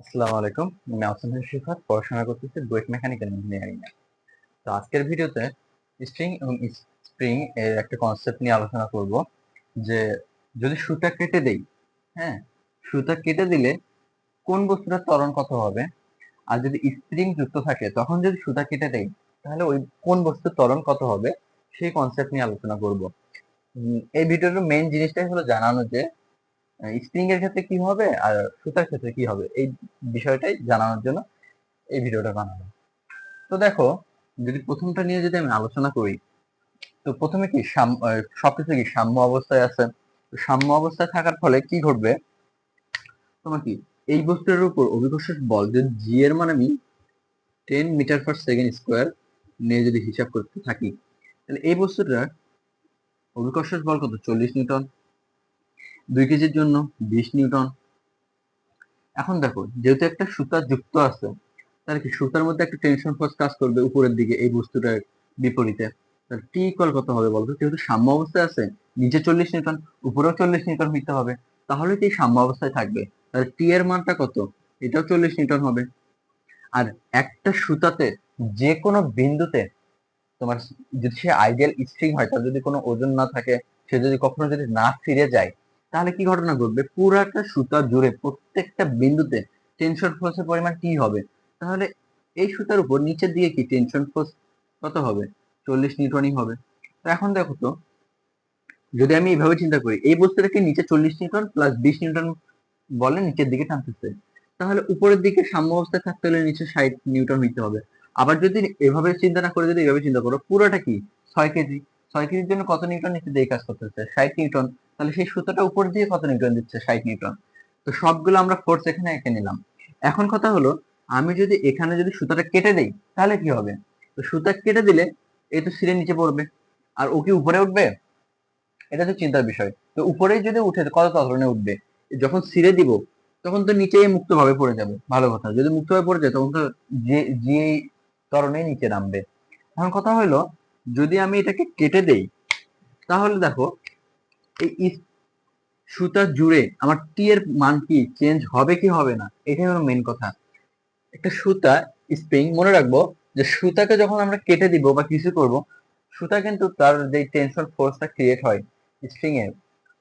আসসালামু আলাইকুম। আমি আহসান হোসেন শিফাত পড়াশোনা করতেছি বুয়েট মেকানিক্যাল ইঞ্জিনিয়ারিং এ। তো আজকের ভিডিওতে স্ট্রিং এবং স্প্রিং এর একটা কনসেপ্ট নিয়ে আলোচনা করব যে যদি সুতা কেটে দেই, হ্যাঁ, সুতা কেটে দিলে কোন বস্তুটার ত্বরণ কত হবে? আর যদি স্প্রিং যুক্ত থাকে তখন যদি সুতা কেটে দেই তাহলে ওই কোন বস্তুর ত্বরণ কত হবে সেই কনসেপ্ট নিয়ে আলোচনা করব। এই ভিডিওর মেইন জিনিসটাই হলো জানানো যে স্প্রিং এর ক্ষেত্রে কি হবে আর সুতার ক্ষেত্রে কি হবে এই বিষয়টাই জানানোর জন্য এই ভিডিওটা বানানো। তো দেখো, যদি প্রথমটা নিয়ে যদি আমি আলোচনা করি, তো প্রথমে কি সবকিছু কি সাম্য অবস্থায় আছে। তো সাম্য অবস্থায় থাকার ফলে কি ঘটবে, তোমার কি এই বস্তুর উপর অভিকর্ষজ বল যদি জি এর মান আমি 10 মিটার/সেকেন্ড স্কোয়ার নিয়ে যদি হিসাব করতে থাকি, তাহলে এই বস্তুটার অভিকর্ষজ বল কত? 40 নিউটন। 2 কেজির জন্য 20 নিউটন। এখন দেখো, যেহেতু একটা সুতা যুক্ত আছে, তাহলে কি সুতার মধ্যে একটা টেনশন ফোর্স কাজ করবে উপরের দিকে এই বস্তুটার বিপরীতে। তাহলে টি ইকুয়াল কত হবে বলতো? যেহেতু সাম্য অবস্থায় আছে, নিচে 40 নিউটন, উপরেও 40 নিউটন হইতে হবে, তাহলে কি সাম্য অবস্থায় থাকবে। তাহলে টি এর মানটা কত? এটাও 40 নিউটন হবে। আর একটা সুতাতে যে কোনো বিন্দুতে তোমার যদি সে আইডিয়াল স্ট্রিং হয়, তার যদি কোনো ওজন না থাকে, সে যদি কখনো যদি না ফিরে যায়, তাহলে কি ঘটনা ঘটবে? পুরাটা সুতা জুড়ে প্রত্যেকটা বিন্দুতে টেনশন ফোর্সের পরিমাণ কি হবে? তাহলে এই সুতার উপর নিচের দিকে কি টেনশন ফোর্স কত হবে? 40 নিউটনই হবে। তো এখন দেখো তো, যদি আমি এইভাবে চিন্তা করি, এই বস্তুটাকে নিচে 40 নিউটন প্লাস 20 নিউটন বলে নিচের দিকে টানতেছে, তাহলে উপরের দিকে সাম্য অবস্থায় থাকতে হলে নিচে 60 নিউটন হইতে হবে। আবার যদি এভাবে চিন্তা না করে যদি এভাবে চিন্তা করো, পুরোটা কি 6 কেজি, 6 কেজির জন্য কত নিউটন নিচে দিয়ে কাজ করতেছে? 60 নিউটন। তাহলে সেই সুতোটা উপর দিয়ে কত নিউটন দিচ্ছে? 60 নিউটন। তো সবগুলো আমরা ফোর্স এখানে এঁকে নিলাম। এখন কথা হলো, আমি যদি এখানে যদি সুতাটা কেটে দেই তাহলে কি হবে? তো সুতা কেটে দিলে এই তো ছিঁড়ে নিচে পড়বে, আর ও কি উপরে উঠবে? এটা তো চিন্তার বিষয়। তো উপরেই যদি উঠে কত ত্বরণে উঠবে? যখন ছিঁড়ে দিব তখন তো নিচেই মুক্ত ভাবে পড়ে যাবে, ভালো কথা। যদি মুক্ত ভাবে পড়ে যায় তখন তো যে যে ত্বরণেই নিচে নামবে। এখন কথা হলো, যদি আমি এটাকে কেটে দেই তাহলে দেখো, এই সুতা জুড়ে আমার টি এর মান কি চেঞ্জ হবে কি হবে না, এটাই হলো মেন কথা। একটা সুতা স্প্রিং, মনে রাখবো যে সুতাকে যখন আমরা কেটে দিব বা কিছু করব, সুতা কিন্তু তার যে টেনশন ফোর্সটা ক্রিয়েট হয় স্প্রিং এর,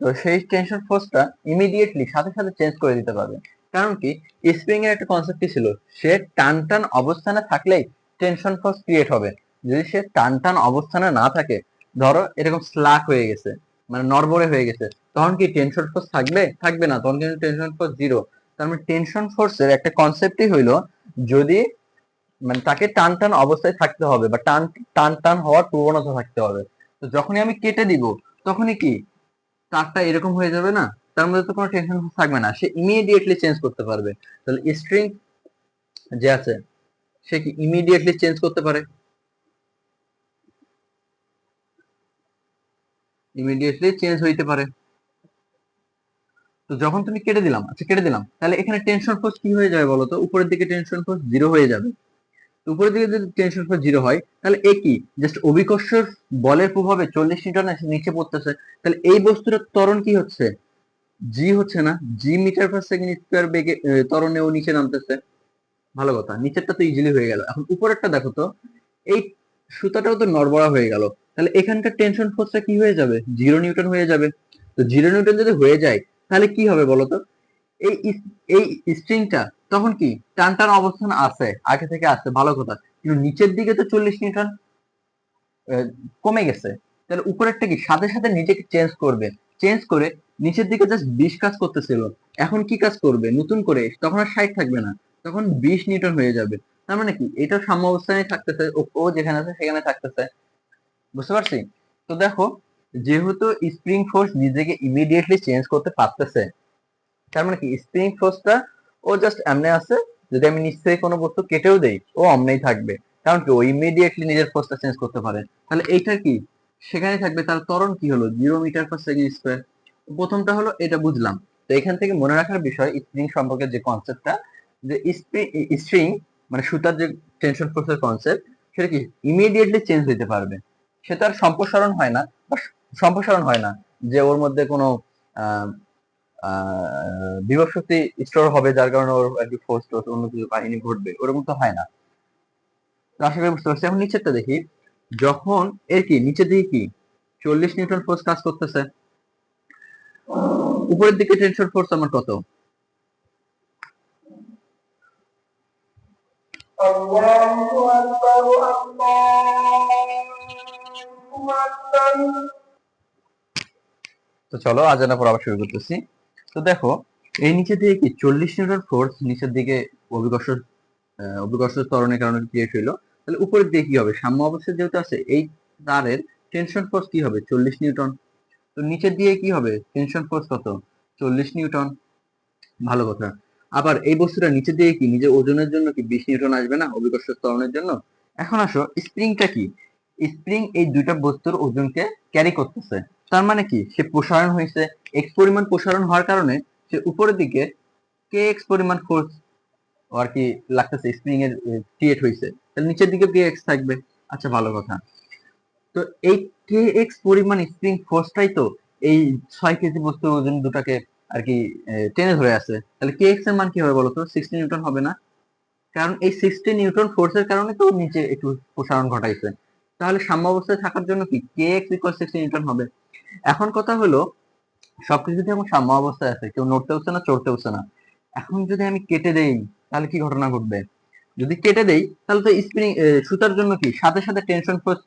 তো সেই টেনশন ফোর্সটা ইমিডিয়েটলি সাথে সাথে চেঞ্জ করে দিতে পারবে। কারণ কি, স্প্রিং এর একটা কনসেপ্ট কি ছিল, সে টান টান অবস্থানে থাকলেই টেনশন ফোর্স ক্রিয়েট হবে। যদি সে টান টান অবস্থানে না থাকে, ধরো এরকম স্লাক হয়ে গেছে, মানে নড়বড়ে হয়ে গেছে, তখন কি টেনশন ফোর্স থাকবে? থাকবে না, তখন কিন্তু টেনশন ফোর্স জিরো। তার মানে টেনশন ফোর্সের একটা কনসেপ্টই হইলো, যদি মানে তাকে টান টান অবস্থায় থাকতে হবে বা টান টান টান হওয়ার প্রবণতা থাকতে হবে। তো যখনই আমি কেটে দিব তখনই কি তারটা এরকম হয়ে যাবে না, তার মধ্যে তো কোনো টেনশন থাকবে না, সে ইমিডিয়েটলি চেঞ্জ করতে পারবে। তাহলে স্ট্রিং যে আছে সে কি ইমিডিয়েটলি চেঞ্জ করতে পারে, ইমিডিয়েটলি চেঞ্জ হইতে পারে। তো যখন তুমি কেটে দিলাম, আচ্ছা কেটে দিলাম, তাহলে এখানে টেনশন ফোর্স কি হয়ে যাবে বলো তো? উপরের দিকে টেনশন ফোর্স জিরো হয়ে যাবে। উপরের দিকে যদি টেনশন ফোর্স জিরো হয়, তাহলে এ কি জাস্ট অভিকর্ষর বলের প্রভাবে 40 নিউটন এসে নিচে পড়তেছে। তাহলে এই বস্তুটার ত্বরণ কি হচ্ছে? জি হচ্ছে না, জি মিটার/সেকেন্ড স্কোয়ার বেগে ত্বরণে ও নিচে নামতেছে। ভালো কথা, নিচেরটা তো ইজিলি হয়ে গেল। এখন উপরেরটা দেখো তো, এই সুতাটাও তো নড়বড়া হয়ে গেল, তাহলে এখানকার টেনশন ফোর্সটা কি হয়ে যাবে? 0 নিউটন হয়ে যাবে। তো 0 নিউটন যদি হয়ে যায় তাহলে কি হবে বলতো? এই এই স্ট্রিংটা তখন কি টান টান অবস্থান আছে, আগে থেকে আছে, ভালো কথা, কিন্তু নিচের দিকে তো 40 নিউটন কমে গেছে। তাহলে উপরেরটা কি সাথে সাথে নিজেকে চেঞ্জ করবে, চেঞ্জ করে নিচের দিকে জাস্ট 20 কাজ করতেছিল, এখন কি কাজ করবে নতুন করে? তখন আর 60 থাকবে না, তখন 20 নিউটন হয়ে যাবে। তার মানে কি এটা সাম্য অবস্থানে থাকতেছে, ও যেখানে আছে সেখানে থাকতেছে। বুঝতে পারছি? তো দেখো, যেহেতু স্প্রিং ফোর্স নিজেকে ইমিডিয়েটলি চেঞ্জ করতে পারতেছে, তার মানে কি স্প্রিং ফোর্সটা ও জাস্ট এমনি আছে, যদি আমি নিচ থেকে কোনো বস্তু কেটেও দেই ও অমনেই থাকবে। কারণ কি ও ইমিডিয়েটলি নিজের ফোর্সটা চেঞ্জ করতে পারে। তাহলে এইটা কি সেখানে থাকবে। তার ত্বরণ কি হলো? 0 মিটার/সেকেন্ড স্কোয়ার। প্রথমটা হলো, এটা বুঝলাম। তো এখান থেকে মনে রাখার বিষয় স্প্রিং সম্পর্কে যে কনসেপ্টটা, যে স্প্রিং মানে সুতার যে টেনশন ফোর্সের কনসেপ্ট, সেটা কি ইমিডিয়েটলি চেঞ্জ হইতে পারবে। সে তার সম্প্রসারণ হয় না, বা সম্প্রসারণ হয় না যে ওর মধ্যে কোনো বিভব শক্তি স্টোর হবে, যার কারণে ওর আর কি ফোর্স টোর্স অন্য কিছু কাহিনী ঘটবে, ওরকম তো হয় না। তো আশা করি বুঝতে পারছি। এখন নিচেরটা দেখি, যখন এর কি নিচের দিকে কি 40 নিউটন ফোর্স কাজ করতেছে, উপরের দিকে টেনশন ফোর্স আমার কত? তো চলো আজানা পর আবার শুরু করতেছি। তো দেখো এই নিচের দিকে কি 40 নিউটন ফোর্স নিচের দিকে অভিকর্ষ অভিকর্ষ ত্বরণের কারণে ক্রিয়েট হইলো, তাহলে উপরের দিকে কি হবে? সাম্য অবস্থায় যেহেতু আছে, এই তারের টেনশন ফোর্স কি হবে? 40 নিউটন। তো নিচের দিকে কি হবে? টেনশন ফোর্স কত? 40 নিউটন। ভালো কথা। আবার এই বস্তুটা নিচের দিকে কি নিজের ওজনের জন্য কি 20 নিউটন আসবে না অভিকর্ষ ত্বরণের জন্য? এখন আসো স্প্রিংটা কি? স্প্রিং এই দুইটা বস্তুর ওজনকে ক্যারি করতেছে, তার মানে কি সে প্রসারণ হয়েছে, এক্স পরিমাণ প্রসারণ হওয়ার কারণে সে উপরের দিকে কে এক্স পরিমাণ ফোর্স আর কি লাগতেছে, স্প্রিং এর ক্রিয়েট হয়েছে, তাহলে নিচের দিকে কে এক্স থাকবে। আচ্ছা ভালো কথা। তো এই কে এক্স পরিমাণ স্প্রিং ফোর্সটাই তো এই 6 কেজি বস্তুর ওজন দুটাকে আর কি টেনে ধরে আছে, তাহলে কে এক্স এর মান কি হবে বলতো? 60 নিউটন হবে না? কারণ এই 60 নিউটন ফোর্সের কারণে তো নিচে একটু প্রসারণ ঘটাইছে, তাহলে সাম্য অবস্থায় থাকার জন্য কি কে এক্স ইকুয়াল 60 নিউটন হবে। এখন কথা হলো সবকিছু যদি এখন সাম্য অবস্থায় আছে, কেউ নড়তেওছে না চড়তেওছে না, এখন যদি আমি কেটে দেই তাহলে কি ঘটনা ঘটবে? যদি কেটে দেই তাহলে তো স্প্রিং সুতার জন্য কি সাথে সাথে টেনশন ফোর্স,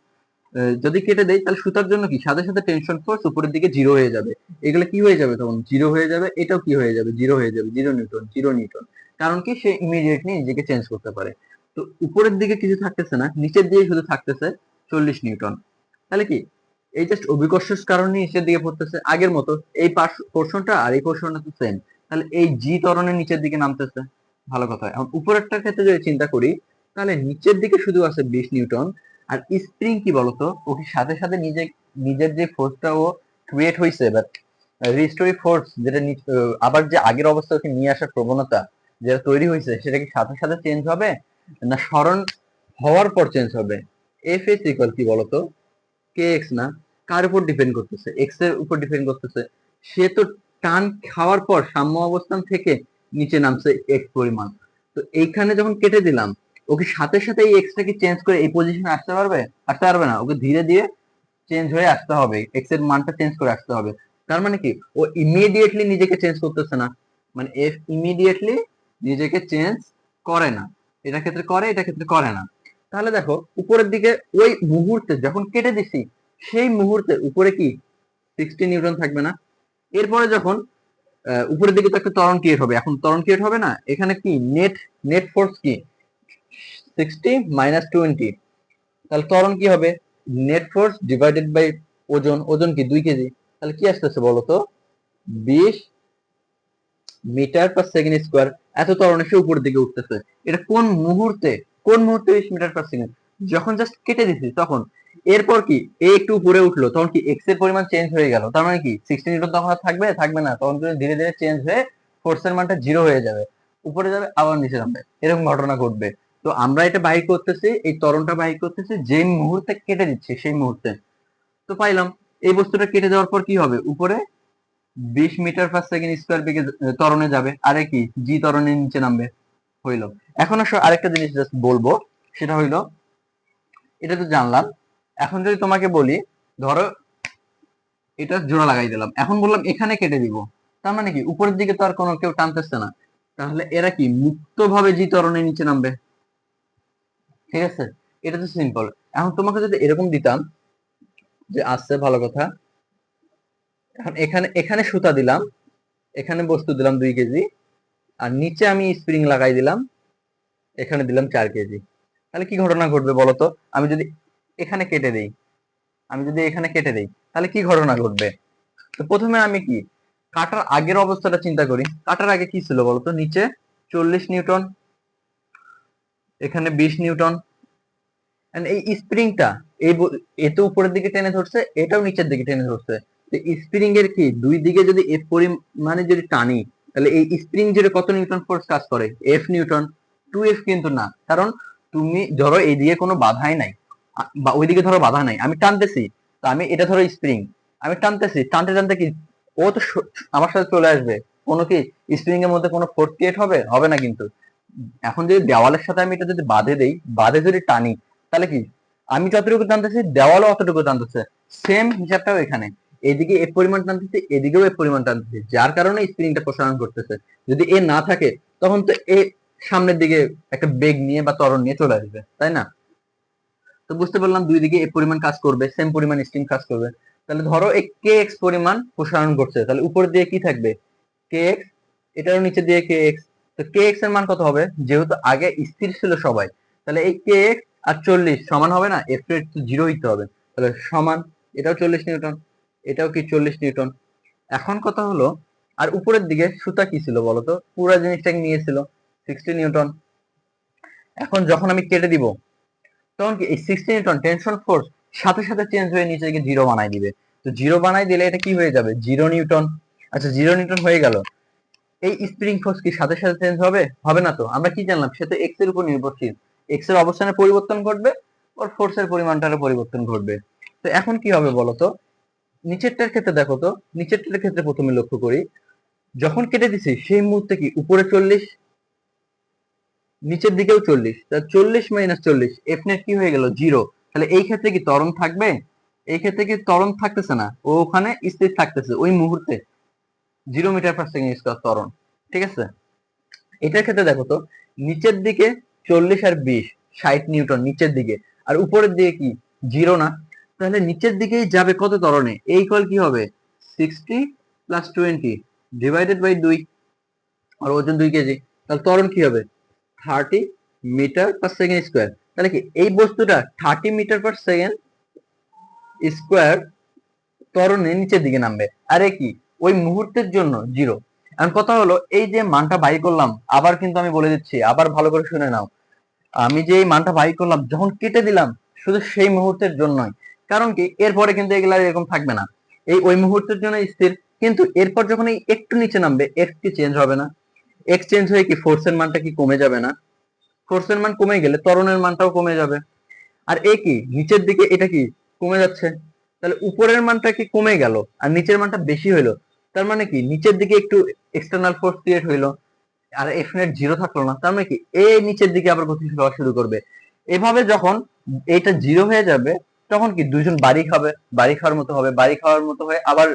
যদি কেটে দেই তাহলে সুতার জন্য কি সাথে সাথে টেনশন ফোর্স উপরের দিকে জিরো হয়ে যাবে, এগুলো কি হয়ে যাবে তখন? জিরো হয়ে যাবে। এটাও কি হয়ে যাবে? জিরো হয়ে যাবে। Zero Newton, zero Newton. কারণ কি সে ইমিডিয়েটলি নিজেকে চেঞ্জ করতে পারে। তো উপরের দিকে কিছু থাকতেছে না, নিচের দিকে শুধু থাকতেছে 40 নিউটন। তাহলে কি এই জাস্ট অভিকর্ষের কারণে নিচের দিকে পড়তেছে আগের মতো, এই পোর্শনটা আর এই পোর্শনটা তো সেম, তাহলে এই জি ত্বরণের নিচের দিকে নামতেছে। ভালো কথা। এখন উপরেরটার ক্ষেত্রে যদি চিন্তা করি, তাহলে নিচের দিকে শুধু আছে 20 নিউটন, আর স্প্রিং কি বলতো, ও কি সাথে সাথে নিজের যে ফোর্সটা ও ক্রিয়েট হয়েছে, বাট রিস্টোরি ফোর্স যেটা আবার যে আগের অবস্থাকে নিয়ে আসার প্রবণতা যেটা তৈরি হয়েছে, সেটা কি সাথে সাথে চেঞ্জ হবে না স্মরণ হওয়ার পর চেঞ্জ হবে? এফ এস ইকুয়াল কি বলতো? কে এক্স না? কার উপর ডিপেন্ড করতেছে? এক্স এর উপর ডিপেন্ড করতেছে। সে তো টান খাওয়ার পর সাম্য অবস্থান থেকে নিচে নামছে এক্স পরিমাণ। তো এইখানে যখন কেটে দিলাম, ওকে সাথে সাথে এই এক্সটা কি চেঞ্জ করে এই পজিশনে আসতে পারবে? আসতে পারবে না, ওকে ধীরে ধীরে চেঞ্জ হয়ে আসতে হবে, এক্স এর মানটা চেঞ্জ করে আসতে হবে। তার মানে কি ও ইমিডিয়েটলি নিজেকে চেঞ্জ করতেছে না, মানে এফ ইমিডিয়েটলি নিজেকে চেঞ্জ করে না। এটা ক্ষেত্রে করে, এটা ক্ষেত্রে করে না। তাহলে দেখো উপরের দিকে ওই মুহূর্তে যখন কেটে দিছি, সেই মুহূর্তে উপরে কি 60 নিউটন থাকবে না? এরপরে যখন উপরের দিকে তো একটা ত্বরণ ক্রিয়েট হবে, এখন ত্বরণ ক্রিয়েট হবে না, এখানে কি নেট নেট ফোর্স কি 60 মাইনাস 20, তাহলে ত্বরণ কি হবে? নেট ফোর্স ডিভাইডেড বাই ওজন, ওজন কি 2 কেজি, তাহলে কি আসতেছে বলতো? 20 মিটার পার সেকেন্ড স্কোয়ার। এত ত্বরণে সে উপরের দিকে উঠতেছে। এটা কোন মুহূর্তে? কোন মুহূর্তে 20 মিটার পার সেকেন্ড? যখন জাস্ট কেটে দিছি তখন। এরপর কি এ একটু উপরে উঠলো, তখন কি এক্স এর পরিমাণ চেঞ্জ হয়ে গেল, তার মানে কি 60 নিউটন তখন আর থাকবে? থাকবে না, তখন ধীরে ধীরে চেঞ্জ হয়ে ফোর্সের মানটা জিরো হয়ে যাবে, উপরে যাবে আবার নিচে নামবে, এরকম ঘটনা ঘটবে। তো আমরা এটা বাহির করতেছি, এই ত্বরণটা বাহির করতেছি যে মুহূর্তে কেটে দিচ্ছি সেই মুহূর্তে। তো পাইলাম এই বস্তুটা কেটে দেওয়ার পর কি হবে? উপরে 20 মিটার পার সেকেন্ড স্কোয়ার বেগে ত্বরণে যাবে, আরে কি জি ত্বরণের নিচে নামবে। হইলো। এখন আসো আরেকটা জিনিস জাস্ট বলবো, সেটা হইলো, এটা তো জানলাম। এখন যদি তোমাকে বলি, ধরো এটা জোড়া লাগাই দিলাম, এখন বললাম এখানে কেটে দিব, তার মানে কি উপরের দিকে তো আর কোনো কেউ টানতেছে না, তাহলে এরা কি মুক্তভাবে জি ত্বরণের নিচে নামবে। ঠিক আছে, এটা তো সিম্পল। এখন তোমাকে যদি এরকম দিতাম যে আসছে, ভালো কথা, এখন এখানে এখানে সুতা দিলাম, এখানে বস্তু দিলাম 2 কেজি, আর নিচে আমি স্প্রিং লাগাই দিলাম, এখানে দিলাম 4 কেজি, তাহলে কি ঘটনা ঘটবে বলতো? আমি যদি এখানে কেটে দেই, আমি যদি এখানে কেটে দেই, তাহলে কি ঘটনা ঘটবে? তো প্রথমে আমি কি কাটার আগের অবস্থাটা চিন্তা করি। কাটার আগে কি ছিল বলতো? নিচে 40 নিউটন, এখানে 20 নিউটন, এই স্প্রিংটা এই এতো উপরের দিকে টেনে ধরছে, এটাও নিচের দিকে টেনে ধরছে। স্প্রিং এর কি দুই দিকে যদি এফ পরিমাণে যদি টানি, তাহলে এই স্প্রিং জুড়ে কত নিউটন ফোর্স কাজ করে? F Newton. 2F কিন্তু না, কারণ তুমি ধরো এইদিকে কোনো বাধাই নাই, বা ওইদিকে ধরো বাধা নাই, আমি টানতেছি, তো আমি এটা ধরো স্প্রিং, আমি টানতেছি, টানতে টানতে কি ও তো আমার সাথে চলে আসবে। কোনো কি স্প্রিং এর মধ্যে কোনো ফোর্স ক্রিয়েট হবে? হবে না কিন্তু। এখন যদি দেওয়ালের সাথে আমি এটা যদি বাঁধে দেই, বাঁধে যদি টানি, তাহলে কি আমি যতটুকু টানতেছি দেওয়ালও অতটুকু টানতেছে। সেম হিসাবটাও এখানে, এদিকে এফ পরিমাণ টানতেছি, এদিকেও এফ পরিমাণ টানতেছি, যার কারণে স্প্রিংটা প্রসারণ করতেছে। যদি এ না থাকে তখন তো এ সামনের দিকে একটা বেগ নিয়ে বা ত্বরণ নিয়ে চলে আসবে, তাই না? তো বুঝতে পারলাম দুই দিকে এফ পরিমাণ কাজ করবে, সেম পরিমাণ স্প্রিং কাজ করবে। তাহলে ধরো এই কে এক্স পরিমাণ প্রসারণ করছে, তাহলে উপর দিয়ে কি থাকবে? কে এক্স, এটারও নিচে দিয়ে কে এক্স। তো কে এক্স এর মান কত হবে? যেহেতু আগে স্থির ছিল সবাই, তাহলে এই কে এক্স আর 40 সমান হবে না? এফ এর জিরো হইতে হবে, তাহলে সমান। এটাও 40 নিউটন, এটাও কি 40 নিউটন। এখন কথা হলো, আর উপরের দিকে সুতা কি ছিল বলতো? পুরো জিনিসটাকে নিয়েছিল 60 নিউটন। এখন যখন আমি কেটে দিব, তখন কি এই 60 নিউটন টেনশন ফোর্স সাথে সাথে চেঞ্জ হয়ে নিচে গিয়ে জিরো বানাই দিবে। তো জিরো বানাই দিলে এটা কি হয়ে যাবে? Zero Newton. আচ্ছা, জিরো নিউটন হয়ে গেল। এই স্প্রিং ফোর্স কি সাথে সাথে চেঞ্জ হবে? হবে না তো। আমরা কি জানলাম? সে তো এক্স এর উপর নির্ভরশীল, এক্স এর অবস্থানের পরিবর্তন ঘটবে, ওর ফোর্সের পরিমাণটারও পরিবর্তন ঘটবে। তো এখন কি হবে বলতো? নিচেরটার ক্ষেত্রে দেখো তো, নিচেরটার ক্ষেত্রে প্রথমে লক্ষ্য করি, যখন কেটে দিছি সেই মুহূর্তে কি উপরে 40, নিচের দিকেও 40, তা 40 মাইনাস 40, এফ নেট কি হয়ে গেল? জিরো। তাহলে এই ক্ষেত্রে কি ত্বরণ থাকবে? এই ক্ষেত্রে কি ত্বরণ থাকতেছে না, ও ওখানে স্থির থাকতেছে ওই মুহূর্তে, 0 মিটার পার সেকেন্ড স্কয়ার ত্বরণ। ঠিক আছে? এটার ক্ষেত্রে দেখো তো, নিচের দিকে 40 আর 20, 60 নিউটন নিচের দিকে, আর উপরের দিকে কি জিরো না? তাহলে নিচের দিকেই যাবে কত ত্বরণে? এই কল কি হবে? 60 প্লাস 20 ডিভাইডেড বাই 2, আর ওজন 2 কেজি। তাহলে ত্বরণ কি হবে? 30 মিটার পার সেকেন্ড স্কোয়ার। তাহলে কি এই বস্তুটা 30 মিটার পার সেকেন্ড স্কোয়ার ত্বরণে নিচের দিকে নামবে। আরে কি ওই মুহূর্তের জন্য জিরো। এখন কথা হলো, এই যে মানটা বাই করলাম, আবার কিন্তু আমি বলে দিচ্ছি, আবার ভালো করে শুনে নাও, আমি যে এই মানটা বাই করলাম যখন কেটে দিলাম, শুধু সেই মুহূর্তের জন্যই। কারণ কি এরপরে কিন্তু এগুলা এরকম থাকবে না, এই ওই মুহূর্তের জন্য স্থির। কিন্তু এরপর যখন এই একটু নিচে নামবে, এক্স কি চেঞ্জ হবে না? এক্স চেঞ্জ হয়ে কি ফোর্সের মানটা কি কমে যাবে না? ফোর্সের মান কমে গেলে ত্বরণের মানটাও কমে যাবে। আর এ কি নিচের দিকে এটা কি কমে যাচ্ছে, তাহলে উপরের মানটা কি কমে গেল আর নিচের মানটা বেশি হইলো। তার মানে কি নিচের দিকে একটু এক্সটার্নাল ফোর্স ক্রিয়েট হইলো, আর এফ নেট জিরো থাকলো না। তার মানে কি এ নিচের দিকে আবার গতিশীল হওয়া শুরু করবে। এভাবে যখন এটা জিরো হয়ে যাবে, তখন কি দুইজন বাড়ি খাবে, বাড়ি খাওয়ার মতো হবে, বাড়ি খাওয়ার মতো হয়ে আবার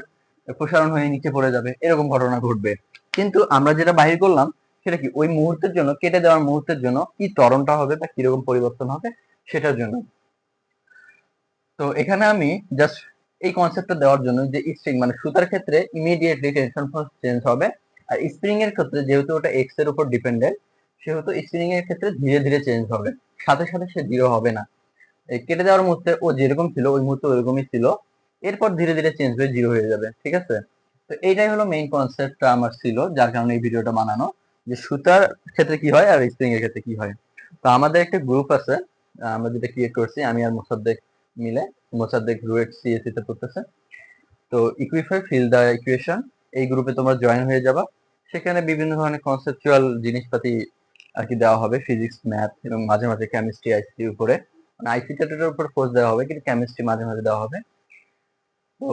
প্রসারণ হয়ে নিচে পড়ে যাবে, এরকম ঘটনা ঘটবে। কিন্তু আমরা যেটা বাহির করলাম, সেটা কি ওই মুহূর্তের জন্য, কেটে দেওয়ার মুহূর্তের জন্য কি ত্বরণটা হবে বা কিরকম পরিবর্তন হবে সেটার জন্য। তো এখানে আমি জাস্ট এই কনসেপ্টটা দেওয়ার জন্য যে স্প্রিং মানে সুতার ক্ষেত্রে ইমিডিয়েটলি টেনশন ফোর্স চেঞ্জ হবে, আর স্প্রিং এর ক্ষেত্রে যেহেতু ওটা এক্স এর উপর ডিপেন্ডেন্ট, সেহেতু স্প্রিং এর ক্ষেত্রে ধীরে ধীরে চেঞ্জ হবে, সাথে সাথে সে জিরো হবে না। এই কেটে দেওয়ার মুহূর্তে ও যেরকম ছিল ওই মুহূর্তে ওইরকমই ছিল, এরপর ধীরে ধীরে চেঞ্জ হয়ে জিরো হয়ে যাবে। ঠিক আছে? তো এইটাই হলো মেইন কনসেপ্টটা আমার ছিল, যার কারণে এই ভিডিওটা বানানো, যে সুতার ক্ষেত্রে কি হয় আর স্প্রিং এর ক্ষেত্রে কি হয়। তো আমাদের একটা গ্রুপ আছে, আমরা যেটা ক্রিয়েট করছি আমি আর মোসাদ্দেক মিলে, মোসাদ্দেক রুয়েট সিএসসি তে পড়তেছে। তো ইকুইফাই ফিল দা ইকুয়েশন, এই গ্রুপে তোমরা জয়েন হয়ে যাবা। সেখানে বিভিন্ন ধরনের কনসেপচুয়াল জিনিসপাতি আর কি দেওয়া হবে, ফিজিক্স, ম্যাথ এবং মাঝে মাঝে কেমিস্ট্রি, আইসিটির উপরে, মানে আইসিটির উপর কোর্স দেওয়া হবে, কিন্তু কেমিস্ট্রি মাঝে মাঝে দেওয়া হবে। তো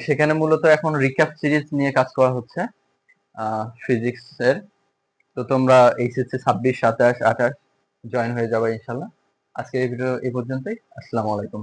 সেখানে মূলত এখন রিক্যাপ সিরিজ নিয়ে কাজ করা হচ্ছে ফিজিক্স এর। তো তোমরা এইচএসসি 26, 27, 28 জয়েন হয়ে যাবে ইনশাল্লাহ। আজকে এই ভিডিও এই পর্যন্তই। আসসালামু আলাইকুম।